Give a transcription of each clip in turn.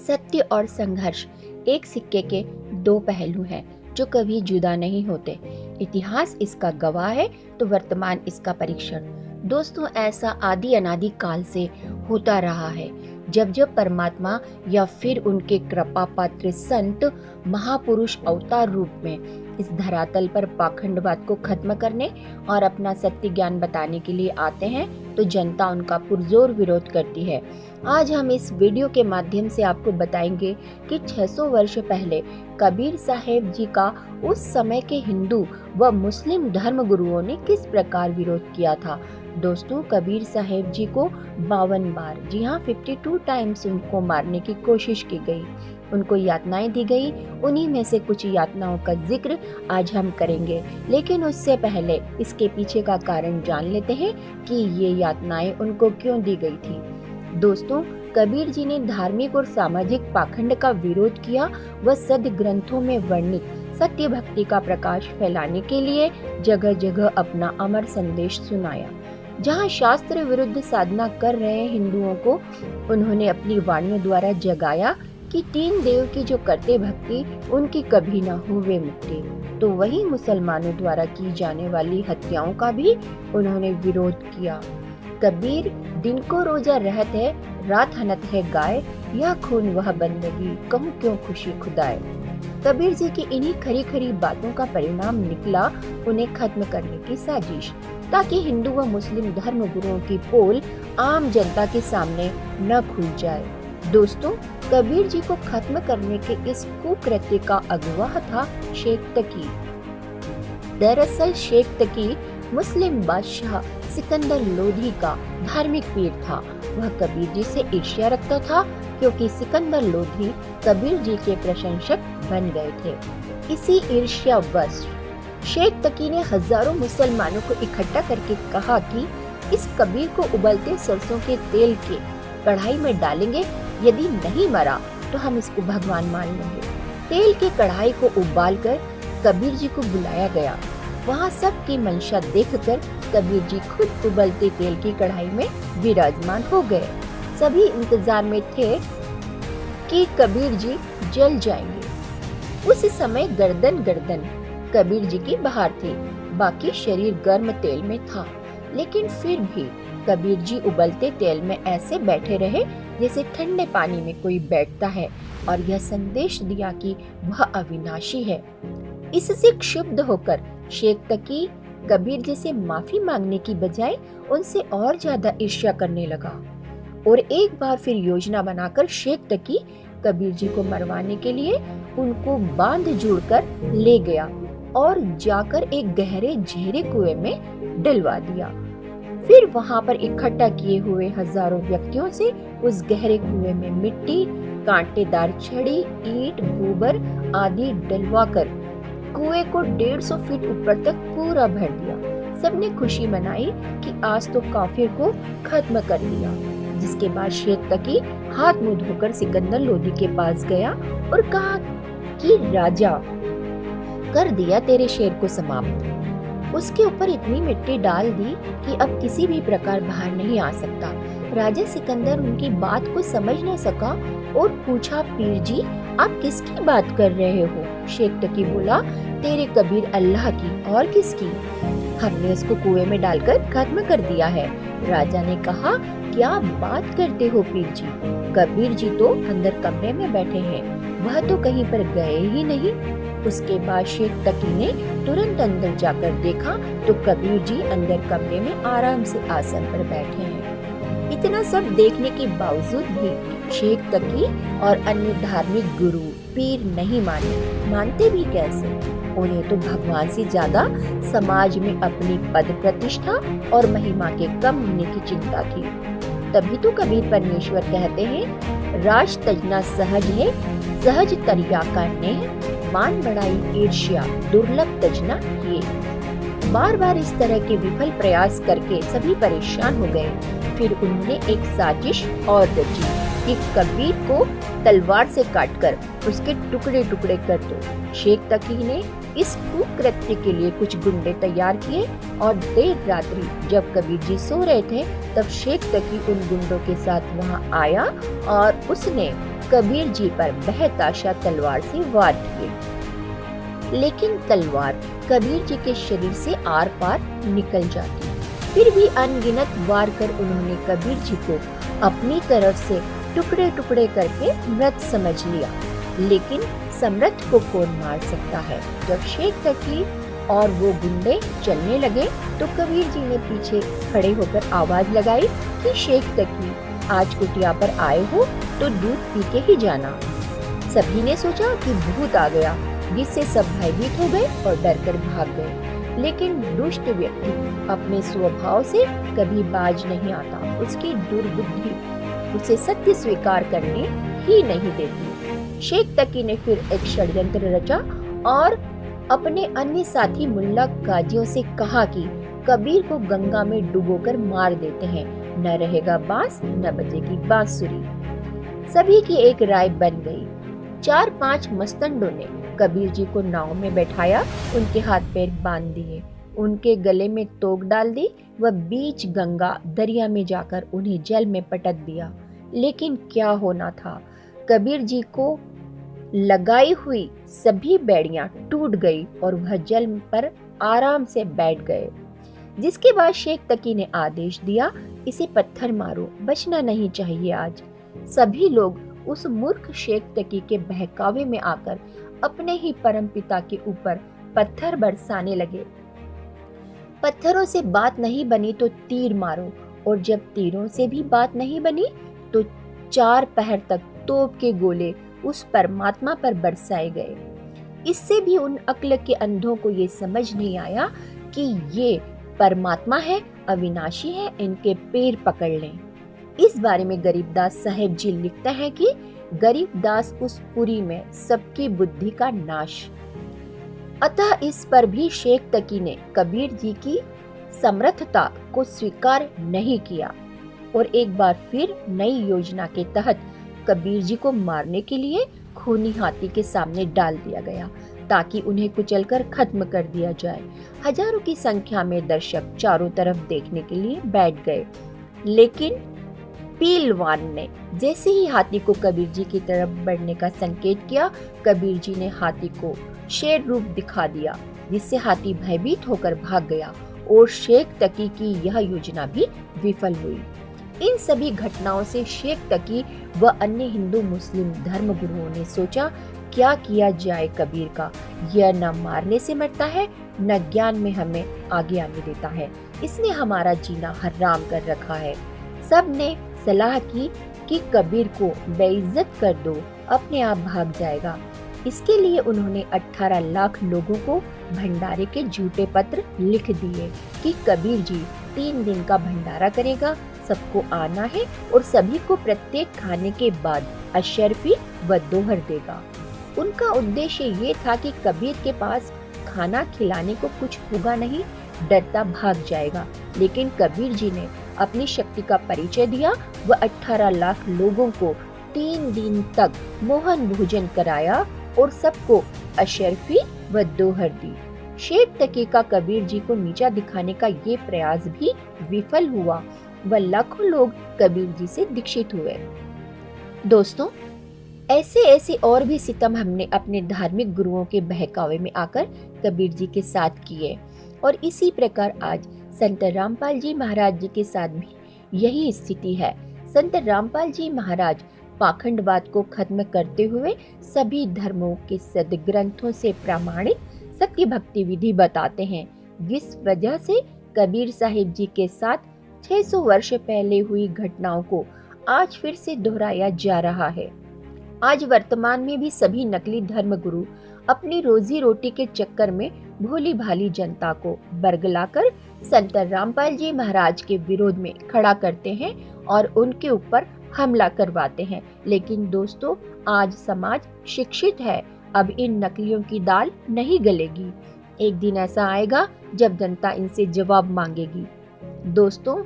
सत्य और संघर्ष एक सिक्के के दो पहलू हैं जो कभी जुदा नहीं होते। इतिहास इसका गवाह है तो वर्तमान इसका परीक्षण। दोस्तों, ऐसा आदि अनादि काल से होता रहा है। जब जब परमात्मा या फिर उनके कृपा पात्र संत महापुरुष अवतार रूप में इस धरातल पर पाखंडवाद को खत्म करने और अपना सत्य ज्ञान बताने के लिए आते हैं तो जनता उनका पुरजोर विरोध करती है। आज हम इस वीडियो के माध्यम से आपको बताएंगे कि 600 वर्ष पहले कबीर साहेब जी का उस समय के हिंदू व मुस्लिम धर्म गुरुओं ने किस प्रकार विरोध किया था। दोस्तों, कबीर साहेब जी को 52 बार, जी हाँ 52 टाइम्स उनको मारने की कोशिश की गई, उनको यातनाएं दी गई। उन्हीं में से कुछ यातनाओं का जिक्र आज हम करेंगे, लेकिन उससे पहले इसके पीछे का कारण जान लेते हैं कि ये यातनाएं उनको क्यों दी गई थी। दोस्तों, कबीर जी ने धार्मिक और सामाजिक पाखंड का विरोध किया व सद ग्रंथों में वर्णित सत्य भक्ति का प्रकाश फैलाने के लिए जगह जगह अपना अमर संदेश सुनाया। जहाँ शास्त्र विरुद्ध साधना कर रहे हिंदुओं को उन्होंने अपनी वाणियों द्वारा जगाया कि 3 देव की जो करते भक्ति उनकी कभी न होवे मुक्ति, तो वही मुसलमानों द्वारा की जाने वाली हत्याओं का भी उन्होंने विरोध किया। कबीर दिन को रोजा रहत है, रात हनत है गाय, यह खून वह बंदगी, कहूँ क्यों खुशी खुदाए। कबीर जी की इन्हीं खरी खरी बातों का परिणाम निकला उन्हें खत्म करने की साजिश, ताकि हिंदू व मुस्लिम धर्म गुरुओं की पोल आम जनता के सामने न खुल जाए। दोस्तों, कबीर जी को खत्म करने के इस कुकृत्य का अगुवा था शेख तकी। दरअसल शेख तकी मुस्लिम बादशाह सिकंदर लोधी का धार्मिक पीर था। वह कबीर जी से ईर्ष्या रखता था क्योंकि सिकंदर लोधी कबीर जी के प्रशंसक बन गए थे। इसी ईर्ष्यावश शेख तकी ने हजारों मुसलमानों को इकट्ठा करके कहा कि इस कबीर को उबलते सरसों के तेल के कढ़ाई में डालेंगे, यदि नहीं मरा तो हम इसको भगवान मान लेंगे। तेल की कढ़ाई को उबालकर कबीर जी को बुलाया गया। वहाँ सबकी मंशा देखकर कबीर जी खुद उबलते तेल की कढ़ाई में विराजमान हो गए। सभी इंतजार में थे कि कबीर जी जल जाएंगे। उस समय गर्दन कबीर जी की बाहर थी, बाकी शरीर गर्म तेल में था, लेकिन फिर भी कबीर जी उबलते तेल में ऐसे बैठे रहे जैसे ठंडे पानी में कोई बैठता है, और यह संदेश दिया कि वह अविनाशी है। इससे क्षुब्ध होकर शेख तकी कबीर जी से माफी मांगने की बजाय उनसे और ज्यादा ईर्ष्या करने लगा, और एक बार फिर योजना बनाकर शेख तकी कबीर जी को मरवाने के लिए उनको बांध जोड़कर ले गया और जाकर एक गहरे झेरे कुएं में डलवा दिया। फिर वहां पर इकट्ठा किए हुए हजारों व्यक्तियों से उस गहरे कुएं में मिट्टी, कांटेदार छड़ी, ईंट, गोबर आदि डलवाकर कुएं को 150 फीट ऊपर तक पूरा भर दिया। सबने खुशी मनाई कि आज तो काफिर को खत्म कर दिया। जिसके बाद शेख तकी हाथ मुंह धोकर सिकंदर लोधी के पास गया और कहा कि राजा, कर दिया तेरे शेर को समाप्त। उसके ऊपर इतनी मिट्टी डाल दी कि अब किसी भी प्रकार बाहर नहीं आ सकता। राजा सिकंदर उनकी बात को समझ न सका और पूछा, पीर जी आप किसकी बात कर रहे हो? शेख तकी बोला, तेरे कबीर अल्लाह की, और किसकी? हमने इसको कुएं में डालकर खत्म कर दिया है। राजा ने कहा, क्या बात करते हो पीर जी? कबीर जी तो अंदर कमरे में बैठे हैं, वह तो कहीं पर गए ही नहीं। उसके बाद शेख तकी ने तुरंत अंदर जाकर देखा तो कबीर जी अंदर कमरे में आराम से आसन पर बैठे हैं। इतना सब देखने के बावजूद भी शेख तकी और अन्य धार्मिक गुरु पीर नहीं मानते भी कैसे? उन्हें तो भगवान से ज्यादा समाज में अपनी पद प्रतिष्ठा और महिमा के कम होने की चिंता थी। तभी तो कबीर परमेश्वर कहते हैं, राज तजना सहज है, सहज तरिया करने, मान बढ़ाई ईर्ष्या दुर्लभ तजना किए। बार बार इस तरह के विफल प्रयास करके सभी परेशान हो गए। फिर उन्होंने एक साजिश और रची कि कबीर को तलवार से काटकर उसके टुकड़े टुकड़े कर दो। शेख तकी ने इस कुकृत्य के लिए कुछ गुंडे तैयार किए और देर रात्रि जब कबीर जी सो रहे थे तब शेख तकी उन गुंडों के साथ वहां आया और उसने कबीर जी पर बेतहाशा तलवार से वार किए, लेकिन तलवार कबीर जी के शरीर से आर पार निकल जाती। फिर भी अनगिनत वार कर उन्होंने कबीर जी को अपनी तरफ से टुकड़े टुकड़े करके मृत समझ लिया। लेकिन समर्थ को कौन मार सकता है। जब शेख तकी और वो गुंडे चलने लगे तो कबीर जी ने पीछे खड़े होकर आवाज लगाई कि शेख तकी, आज कुटिया पर आए हो तो दूध पी के ही जाना। सभी ने सोचा कि भूत आ गया, जिससे सब भयभीत हो गए और डरकर भाग गए। लेकिन दुष्ट व्यक्ति अपने स्वभाव से कभी बाज नहीं आता। उसकी दुर्बुद्धि उसे सत्य स्वीकार करने ही नहीं देती। शेख तकी ने फिर एक षड्यंत्र रचा और अपने अन्य साथी मुल्ला काजियों से कहा कि कबीर को गंगा में डुबोकर मार देते हैं, न रहेगा बांस न बजेगी बांसुरी। सभी की एक राय बन गई। 4-5 मस्तंडों ने कबीर जी को नाव में बैठाया, उनके हाथ पैर बांध दिए, उनके गले में तोक डाल दी व बीच गंगा दरिया में जाकर उन्हें जल में पटक दिया। लेकिन क्या होना था, कबीर जी को लगाई हुई सभी बेड़ियां टूट गई और वह जल पर आराम से बैठ गए। जिसके बाद शेख तकी ने आदेश दिया, इसे पत्थर मारो, बचना नहीं चाहिए आज। सभी लोग उस मूर्ख शेख तकी के बहकावे में आकर अपने ही परमपिता के ऊपर पत्थर बरसाने लगे। पत्थरों से बात नहीं बनी तो तीर मारो, और जब तीरों से भी बात नहीं बनी तो 4 पहर तक तोप के गोले उस परमात्मा पर बरसाए गए। इससे भी उन अक्ल के अंधों को ये समझ नहीं आया कि ये परमात्मा है, अविनाशी है, इनके पैर पकड़ लें। इस बारे में गरीबदास साहेब जी लिखता है कि गरीबदास उस पुरी में सबकी बुद्धि का नाश। अतः इस पर भी शेख तकी ने कबीर जी की समर्थता को स्वीकार नहीं किया और एक बार फिर नई योजना के तहत कबीर जी को मारने के लिए खूनी हाथी के सामने डाल दिया गया ताकि उन्हें कुचलकर खत्म कर दिया जाए। हजारों की संख्या में दर्शक चारों तरफ देखने के लिए बैठ गए, लेकिन पीलवान ने जैसे ही हाथी को कबीर जी की तरफ बढ़ने का संकेत किया, कबीर जी ने हाथी को शेर रूप दिखा दिया, जिससे हाथी भयभीत होकर भाग गया और शेख तकी की यह योजना भी विफल हुई। इन सभी घटनाओं से शेख तकी व अन्य हिंदू मुस्लिम धर्म गुरुओं ने सोचा, क्या किया जाए कबीर का, यह न मारने से मरता है न ज्ञान में हमें आगे आने देता है, इसने हमारा जीना हराम कर रखा है। सब ने सलाह की कि कबीर को बेइज्जत कर दो, अपने आप भाग जाएगा। इसके लिए उन्होंने 18 लाख लोगों को भंडारे के झूठे पत्र लिख दिए कि कबीर जी 3 दिन का भंडारा करेगा, सबको आना है और सभी को प्रत्येक खाने के बाद अशर्फी व दोहर देगा। उनका उद्देश्य ये था कि कबीर के पास खाना खिलाने को कुछ होगा नहीं, डरता भाग जाएगा। लेकिन कबीर जी ने अपनी शक्ति का परिचय दिया व 18 लाख लोगों को 3 दिन तक मोहन भोजन कराया और सबको अशर्फी व दोहर दी। शेख तकी का कबीर जी को नीचा दिखाने का ये प्रयास भी विफल हुआ व लाखों लोग कबीर जी से दीक्षित हुए। दोस्तों, ऐसे ऐसे और भी सितम हमने अपने धार्मिक गुरुओं के बहकावे में आकर कबीर जी के साथ किए और इसी प्रकार आज संत रामपाल जी महाराज जी के साथ भी यही स्थिति है। संत रामपाल जी महाराज पाखंडवाद को खत्म करते हुए सभी धर्मों के सदग्रंथों से प्रमाणित सत्य भक्ति विधि बताते हैं, जिस वजह से कबीर साहिब जी के साथ 600 वर्ष पहले हुई घटनाओं को आज फिर से दोहराया जा रहा है। आज वर्तमान में भी सभी नकली धर्म गुरु अपनी रोजी रोटी के चक्कर में भोली भाली जनता को बरगलाकर संत रामपाल जी महाराज के विरोध में खड़ा करते हैं और उनके ऊपर हमला करवाते हैं। लेकिन दोस्तों, आज समाज शिक्षित है, अब इन नकलियों की दाल नहीं गलेगी। एक दिन ऐसा आएगा जब जनता इनसे जवाब मांगेगी। दोस्तों,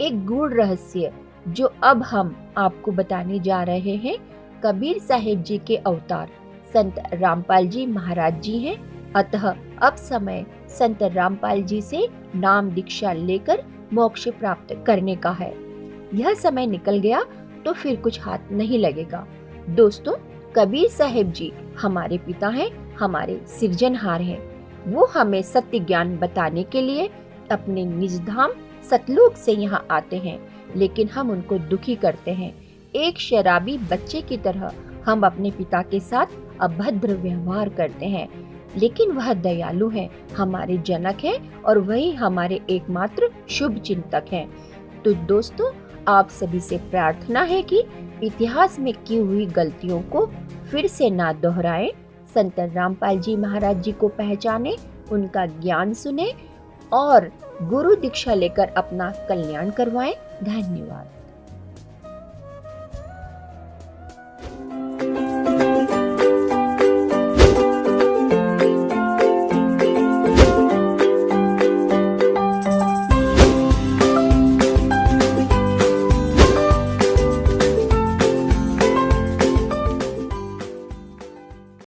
एक गूढ़ रहस्य जो अब हम आपको बताने जा रहे हैं, कबीर साहिब जी के अवतार संत रामपाल जी महाराज जी हैं। अतः अब समय संत रामपाल जी से नाम दीक्षा लेकर मोक्ष प्राप्त करने का है। यह समय निकल गया तो फिर कुछ हाथ नहीं लगेगा। दोस्तों, कबीर साहिब जी हमारे पिता हैं, हमारे सृजनहार हैं। वो हमें सत्य ज्ञान बताने के लिए अपने निज धाम सतलोक से यहाँ आते हैं, लेकिन हम उनको दुखी करते हैं। एक शराबी बच्चे की तरह हम अपने पिता के साथ अभद्र व्यवहार करते हैं, लेकिन वह दयालु हैं, हमारे जनक हैं और वही हमारे एकमात्र शुभ चिंतक हैं। तो दोस्तों, आप सभी से प्रार्थना है कि इतिहास में की हुई गलतियों को फिर से ना दोहराएं, संत रामपाल जी महाराज जी को पहचानें, उनका ज्ञान सुने और गुरु दीक्षा लेकर अपना कल्याण करवाएं। धन्यवाद।